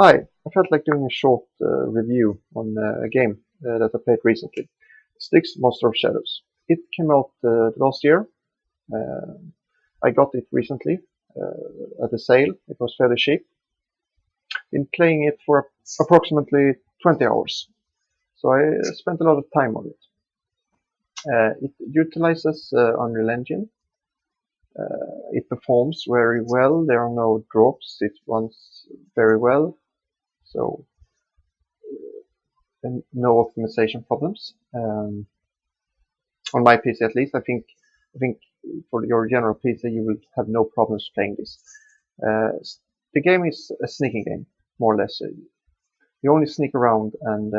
Hi, I felt like doing a short review on a game that I played recently, Styx Monster of Shadows. It came out last year. Uh, I got it recently at a sale. It was fairly cheap. Been playing it for approximately 20 hours, so I spent a lot of time on it. It utilizes Unreal Engine. It performs very well. There are no drops. It runs very well. So and no optimization problems. On my PC at least, I think for your general PC you will have no problems playing this. Uh, the game is a sneaking game, more or less. You only sneak around, and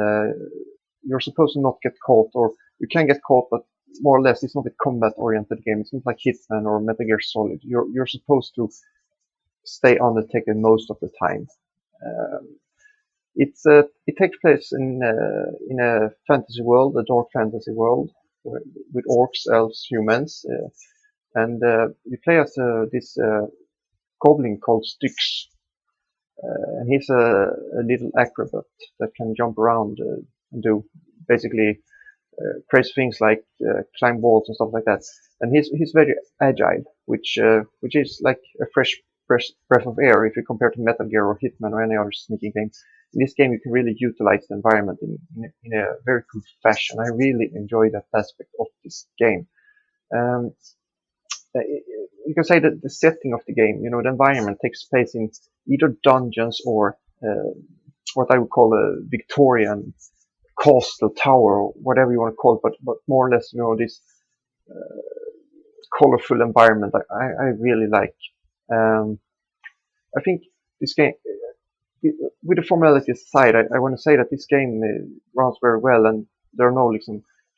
you're supposed to not get caught, or you can get caught, but more or less it's not a combat-oriented game. It's not like Hitman or Metal Gear Solid. You're supposed to stay undetected most of the time. Um, it takes place in a fantasy world, a dark fantasy world, with orcs, elves, humans, and you play as this goblin called Styx. He's a little acrobat that can jump around and do basically crazy things like climb walls and stuff like that. And he's very agile, which is like a fresh breath of air if you compare to Metal Gear or Hitman or any other sneaking game. In this game, you can really utilize the environment in a very good fashion. I really enjoy that aspect of this game. Um, you can say that the setting of the game, the environment takes place in either dungeons or what I would call a Victorian castle, tower, or whatever you want to call it, but more or less, this colorful environment I really like. Um, I think this game, with the formalities aside, I want to say that this game runs very well, and there are no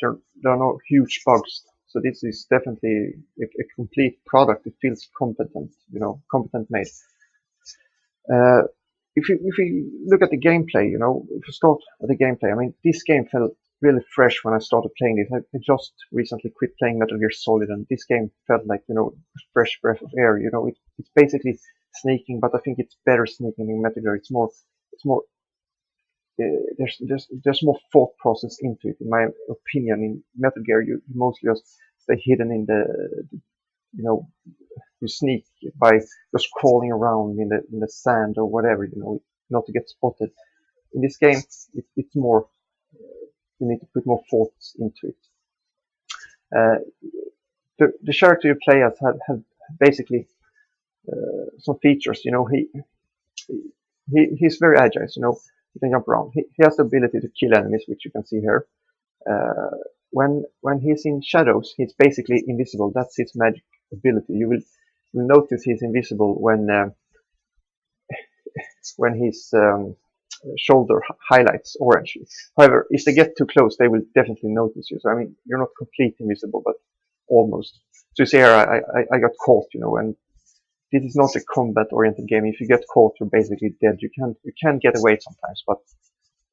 there are no huge bugs. So this is definitely a complete product. It feels competent, competent made. Uh, if you look at the gameplay, if you start at the gameplay, I mean, this game felt really fresh when I started playing this. I just recently quit playing Metal Gear Solid, and this game felt like a fresh breath of air. It's basically sneaking, but I think it's better sneaking than Metal Gear. It's more. There's more thought process into it, in my opinion. In Metal Gear, you mostly just stay hidden in you know you sneak by just crawling around in the sand or whatever, not to get spotted. In this game, it's more, you need to put more thoughts into it. Uh, the character you play as have basically some features. He's very agile. He can jump around. He has the ability to kill enemies, which you can see here. When he's in shadows, he's basically invisible. That's his magic ability. You'll notice he's invisible when his shoulder highlights orange. However, if they get too close, they will definitely notice you. So I mean, you're not completely invisible, but almost. So you see here, I got caught, and this is not a combat-oriented game. If you get caught, you're basically dead. You can get away sometimes, but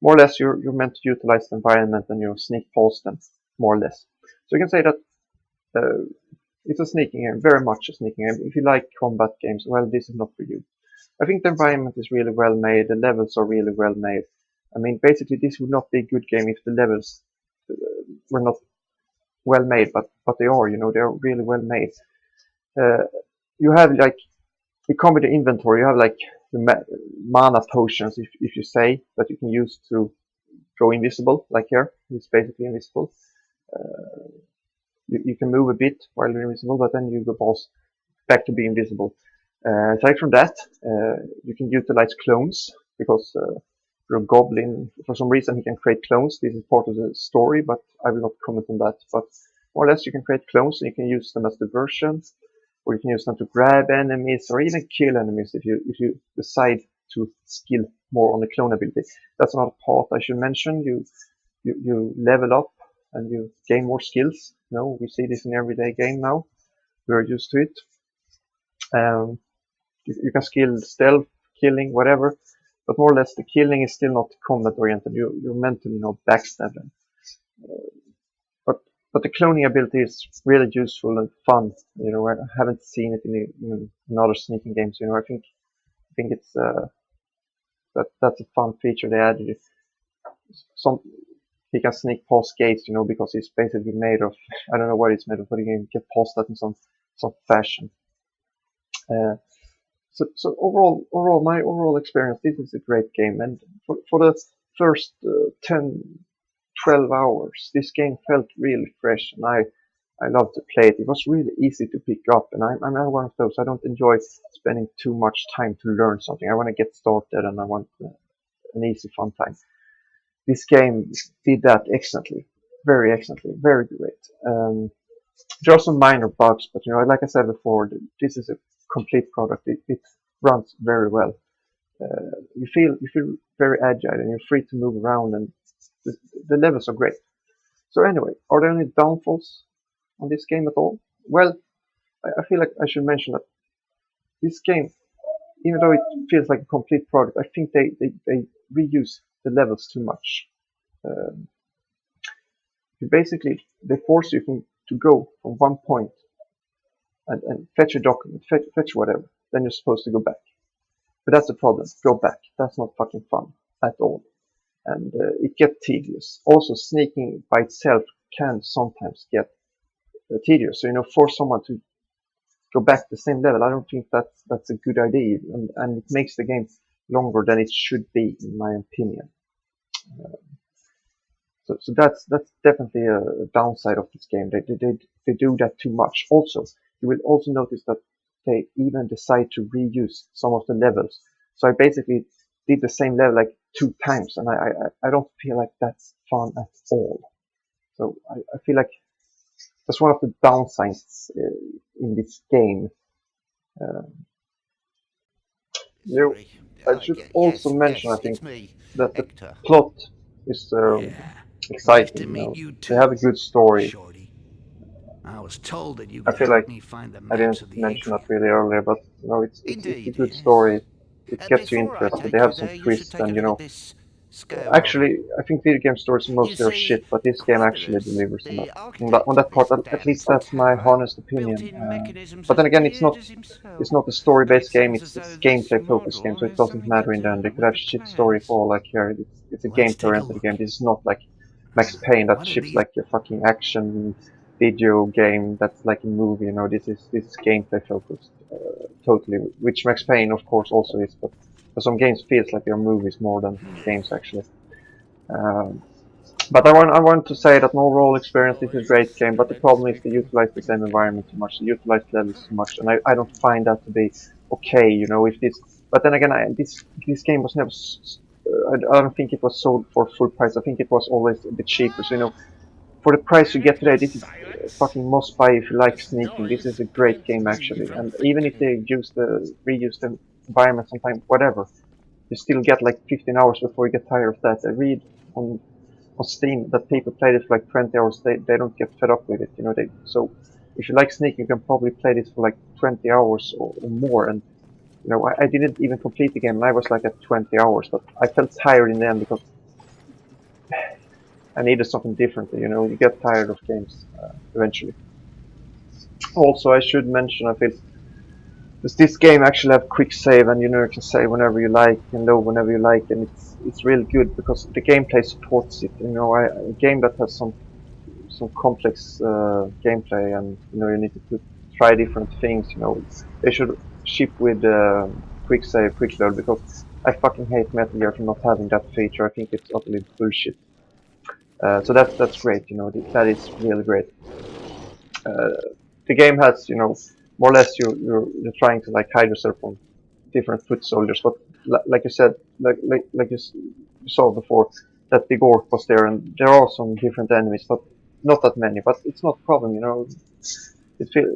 more or less you're meant to utilize the environment and you sneak past them, more or less. So you can say that it's a sneaking game, very much a sneaking game. If you like combat games, well, this is not for you. I think the environment is really well made. The levels are really well made. I mean, basically, this would not be a good game if the levels were not well made, but they are. They are really well made. Uh, you have like you come with the inventory. You have like the mana potions, if you say, that you can use to go invisible. Like here, it's basically invisible. Uh, you can move a bit while you're invisible, but then you go back to being invisible. Aside from that, you can utilize clones because you're a goblin. For some reason, he can create clones. This is part of the story, but I will not comment on that. But more or less, you can create clones and you can use them as diversion, or you can use them to grab enemies or even kill enemies if you decide to skill more on the clone ability. That's another part I should mention. You level up and you gain more skills. We see this in everyday game now. We're used to it. You can skill stealth, killing, whatever, but more or less the killing is still not combat oriented. You're meant to backstab them. But the cloning ability is really useful and fun. I haven't seen it in other sneaking games. I think it's That's a fun feature they added. Some he can sneak past gates, because he's basically made of I don't know what it's made of, but he can get past that in some fashion. Uh, so overall, my overall experience, this is a great game, and for the first 10, 12 hours, this game felt really fresh, and I love to play it. It was really easy to pick up, and I'm not one of those. I don't enjoy spending too much time to learn something. I want to get started, and I want an easy, fun time. This game did that excellently, very excellently, very great. There are some minor bugs, but like I said before, this is a complete product. It runs very well. You feel very agile, and you're free to move around, and the, the levels are great. So anyway, are there any downfalls on this game at all? Well, I feel like I should mention that this game, even though it feels like a complete product, I think they reuse the levels too much. Um, basically, they force you to go from one point and fetch a document, fetch whatever. Then you're supposed to go back. But that's the problem. Go back. That's not fucking fun at all. And it gets tedious. Also, sneaking by itself can sometimes get tedious. So, for someone to go back to the same level, I don't think that's a good idea. And it makes the game longer than it should be, in my opinion. So that's definitely a downside of this game. They do that too much. Also, you will also notice that they even decide to reuse some of the levels. So I basically did the same level like 2 times, and I don't feel like that's fun at all. So I feel like that's one of the downsides in this game. Uh, you, Sorry. I should also Yes, mention, I yes, think, it's me, that the Hector. plot is Yeah. Nice exciting. to meet you They have too, a good story. Shorty. I was told that you I could feel help like me find the I maps didn't of the mention that atrium. really earlier, but it's a Indeed, good yes. story. It gets you Before I interested. They take have you some there, you should twists, take a and look at this scale model. actually, I think video game stories You mostly are see, shit, but this game actually Quibulus, delivers on that. the On architect that of part, this at least damned that's my tower, honest built opinion. in mechanisms But as then again, weird as it's himself. not a And it story-based game. seems as It's though this gameplay focused game, model so it has doesn't something to matter in the end. They do could with have the shit story plans. for all I care. It's a Let's take gameplay a oriented game. look. This is not like Max Payne that One of ships these. like a fucking action video game that's like a movie. This is gameplay focused totally, which Max Payne of course also is, but for some games feels like they're movies more than games actually. Um, but I want to say that my overall experience, this is a great game, but the problem is they utilize the same environment too much, they utilize levels too much, and I don't find that to be okay, if this. But then again, this game was never. I don't think it was sold for full price. I think it was always a bit cheaper. So for the price you get today, this is fucking must buy if you like sneaking. This is a great game actually, and even if they reuse the environment sometime, whatever, you still get like 15 hours before you get tired of that. I read on Steam that people play this for like 20 hours. They don't get fed up with it. So if you like sneaking, you can probably play this for like 20 hours or more. And I didn't even complete the game, and I was like at 20 hours, but I felt tired in the end because I needed something different. You get tired of games eventually. Also, I should mention, I feel this game actually have quick save, and you can save whenever you like, you can load whenever you like, and it's really good because the gameplay supports it. A game that has some complex gameplay, and you need to try different things. They should ship with quick save, quick load, because I fucking hate Metal Gear for not having that feature. I think it's utterly bullshit. So that's great. That is really great. Uh, the game has, more or less you're trying to like hide yourself from different foot soldiers, but like you said, like you saw before, that big orc was there, and there are some different enemies, but not that many. But it's not a problem. It feel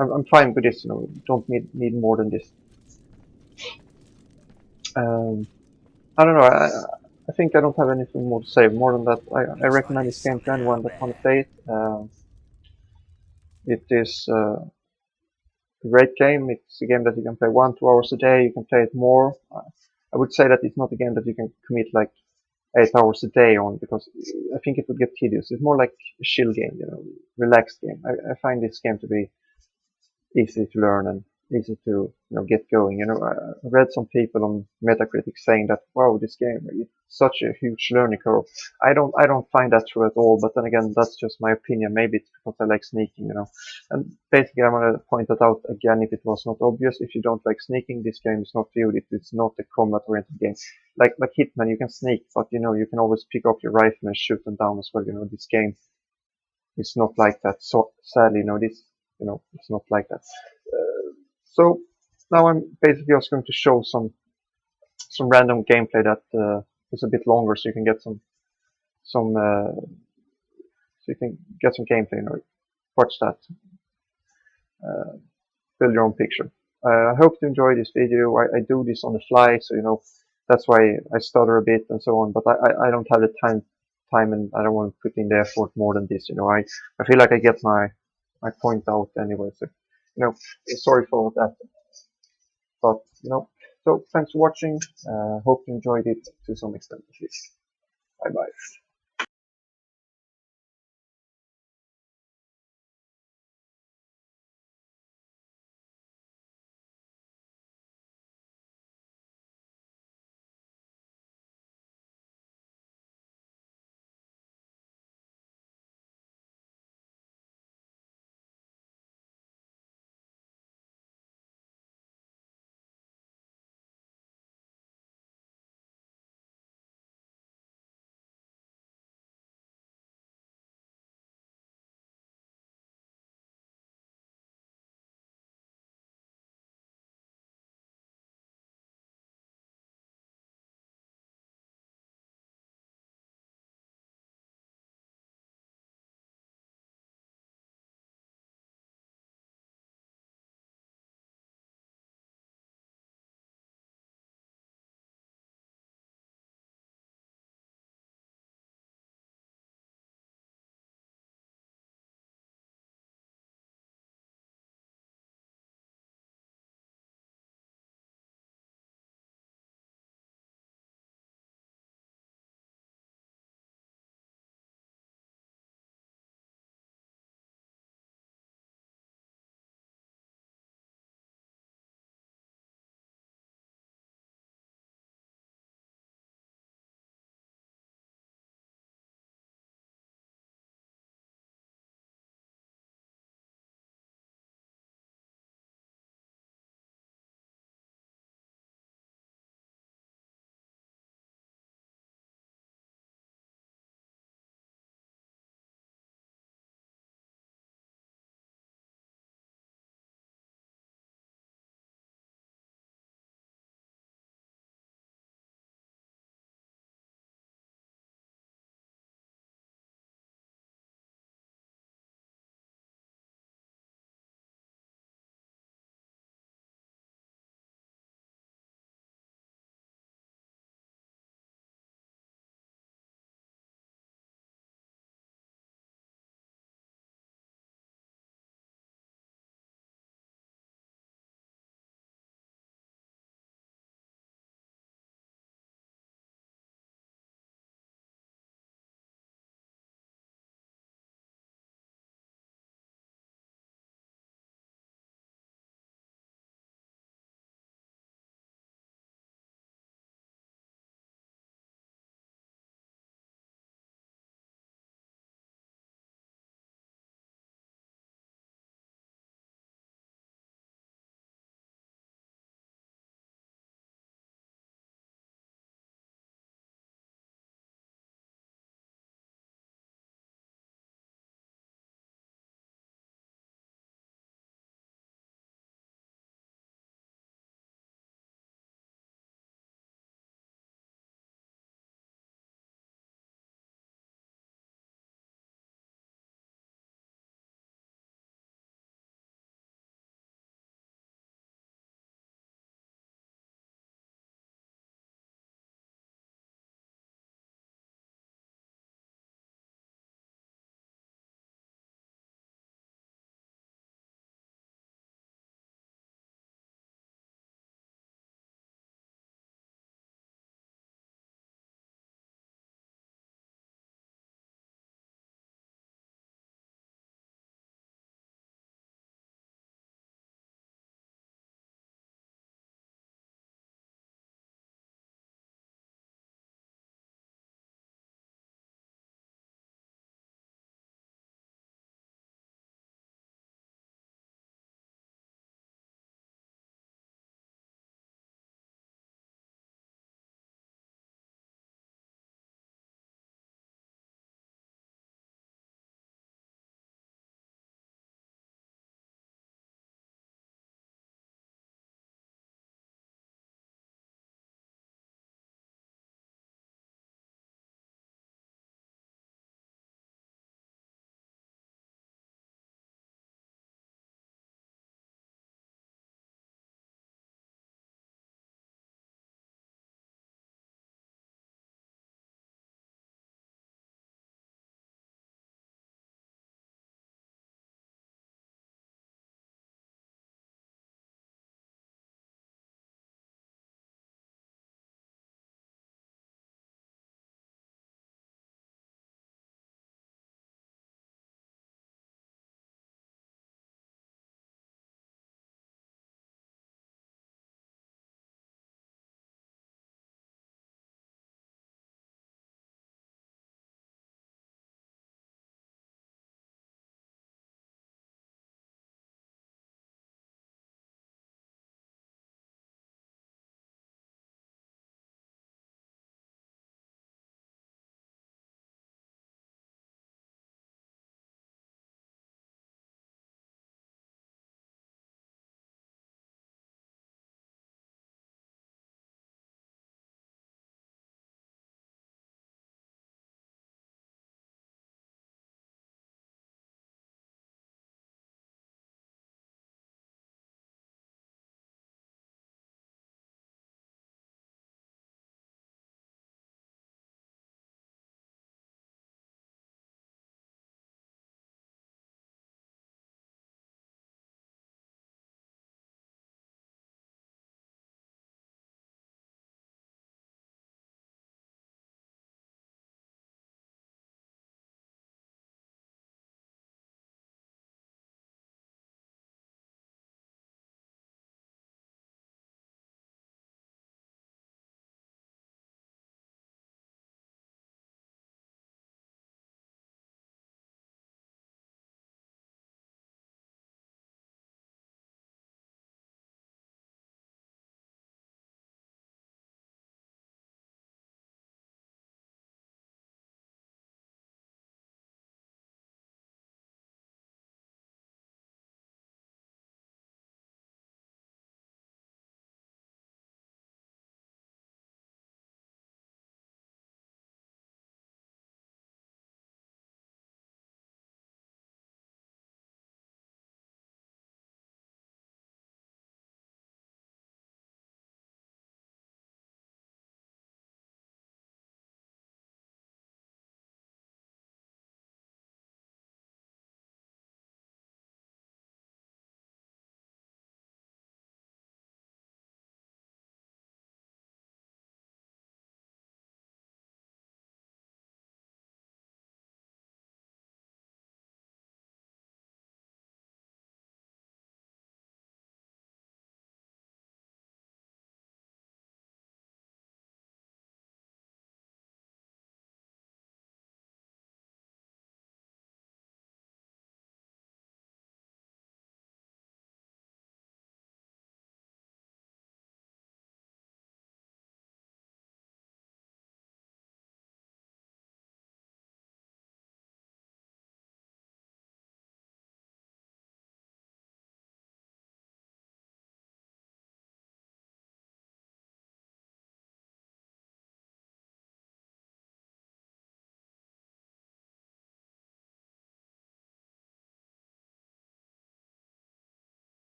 I'm fine with this. Don't need more than this. Um, I don't know. I think I don't have anything more to say. More than that, I Looks like recommend there's this game to something anyone out that want to there. play it. It is a great game. It's a game that you can play 1, 2 hours a day. You can play it more. I would say that it's not a game that you can commit like 8 hours a day on, because I think it would get tedious. It's more like a chill game, relaxed game. I find this game to be easy to learn, and easy to get going. I read some people on Metacritic saying that wow, this game is such a huge learning curve. I don't find that true at all. But then again, that's just my opinion. Maybe it's because I like sneaking. And basically, I want to point that out again if it was not obvious. If you don't like sneaking, this game is not for you. It's not a combat-oriented game. Like Hitman, you can sneak, but you can always pick up your rifle and shoot them down as well. This game is not like that. So sadly, it's not like that. So now I'm basically just going to show some random gameplay that is a bit longer, so you can get some gameplay. Watch that, build your own picture. I hope you enjoy this video. I do this on the fly, so that's why I stutter a bit and so on. But I don't have the time, and I don't want to put in the effort more than this. I feel like I get my point out anyway. So sorry for that. But so thanks for watching. Hope you enjoyed it to some extent at least. Bye bye.